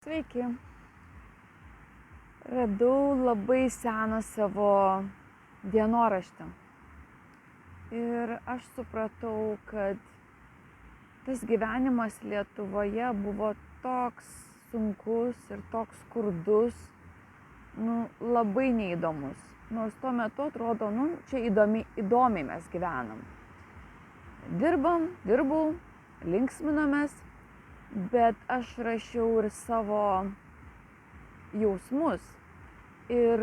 Sveiki. Radau labai seną savo dienoraštį. Ir aš supratau, kad tas gyvenimas Lietuvoje buvo toks sunkus ir toks skurdus, labai neįdomus. Nors tuo metu atrodo, čia įdomiai mes gyvenam. Dirbau, linksminomės, bet aš rašiau ir savo jausmus. Ir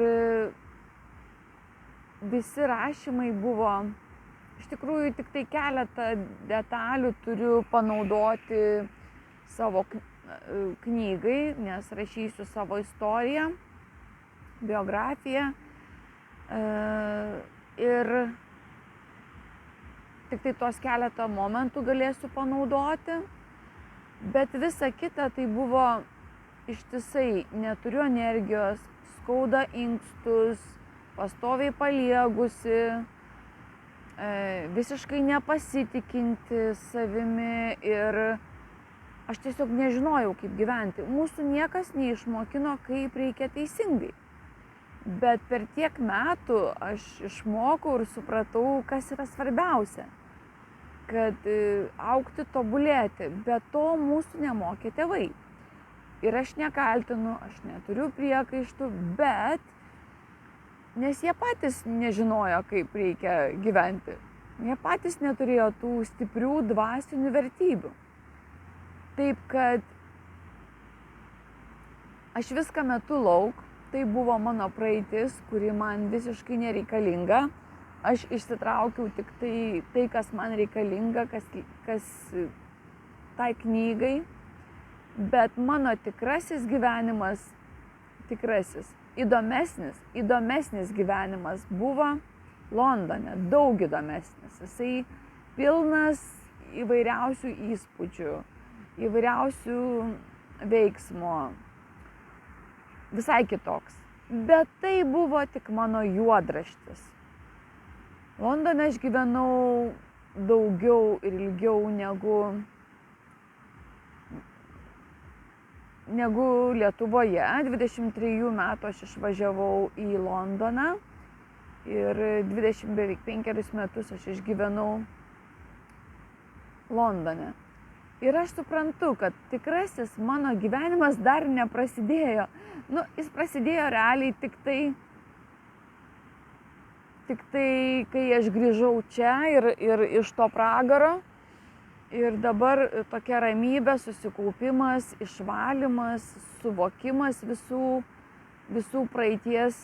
visi rašymai buvo, iš tikrųjų tik tai keletą detalių turiu panaudoti savo knygai, nes rašysiu savo istoriją, biografiją. Ir tik tai tos keletą momentų galėsiu panaudoti. Bet visa kita tai buvo ištisai, neturiu energijos, skauda inkstus, pastoviai paliegusi, visiškai nepasitikinti savimi ir aš tiesiog nežinojau, kaip gyventi. Mūsų niekas neišmokino, kaip reikia teisingai. Bet per tiek metų aš išmokau ir supratau, kas yra svarbiausia. Kad augti, tobulėti, bet to mūsų nemokė tėvai. Ir aš nekaltinu, aš neturiu priekaištų, bet nes jie patys nežinojo, kaip reikia gyventi. Jie patys neturėjo tų stiprių dvasinių vertybių. Taip kad aš viską metu lauk, tai buvo mano praeitis, kuri man visiškai nereikalinga. Aš išsitraukiau tik tai, kas man reikalinga, kas tai knygai, bet mano tikrasis gyvenimas, įdomesnis gyvenimas buvo Londone, daug įdomesnis. Jisai pilnas įvairiausių įspūdžių, įvairiausių veiksmo, visai kitoks. Bet tai buvo tik mano juodraštis. Londone aš gyvenau daugiau ir ilgiau negu Lietuvoje. 23 metų aš išvažiavau į Londoną ir beveik 5 metus aš išgyvenau Londone. Ir aš suprantu, kad tikrasis mano gyvenimas dar neprasidėjo. Jis prasidėjo realiai tik tai, kai aš grįžau čia ir iš to pragaro. Ir dabar tokia ramybė, susikaupimas, išvalymas, suvokimas visų praeities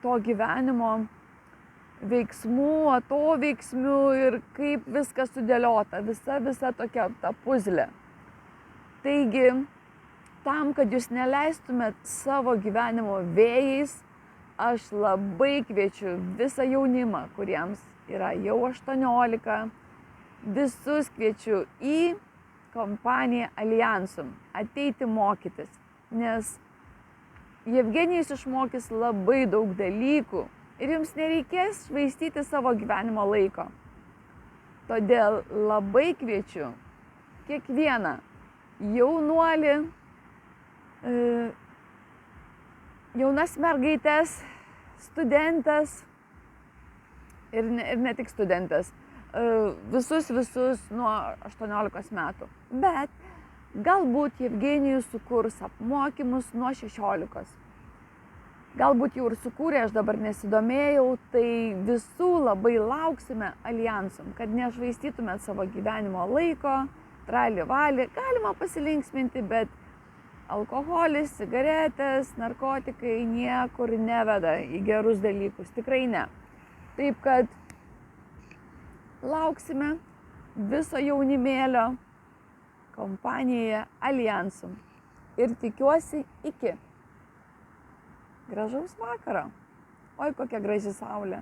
to gyvenimo veiksmų, atoveiksmių ir kaip viskas sudėliota, visa tokia ta puzlė. Taigi, tam, kad jūs neleistumėt savo gyvenimo vėjais, aš labai kviečiu visą jaunimą, kuriems yra jau 18, visus kviečiu į kompaniją Alliansum ateiti mokytis, nes Jevgenijus išmokys labai daug dalykų ir jums nereikės švaistyti savo gyvenimo laiko. Todėl labai kviečiu kiekvieną jaunuolį, jaunas mergaitės, studentės ir ne tik studentės, visus nuo 18 metų. Bet galbūt Jevgenijus sukurs apmokymus nuo 16. Galbūt jau ir sukūrė, aš dabar nesidomėjau, tai visų labai lauksime Alliansum, kad nešvaistytumėt savo gyvenimo laiko, trali-vali, galima pasilinksminti, bet alkoholis, cigaretės, narkotikai niekur neveda į gerus dalykus, tikrai ne. Taip kad lauksime viso jaunimėlio kompanijoje Alliansum. Ir tikiuosi iki gražaus vakaro. Oi, kokia graži saulė.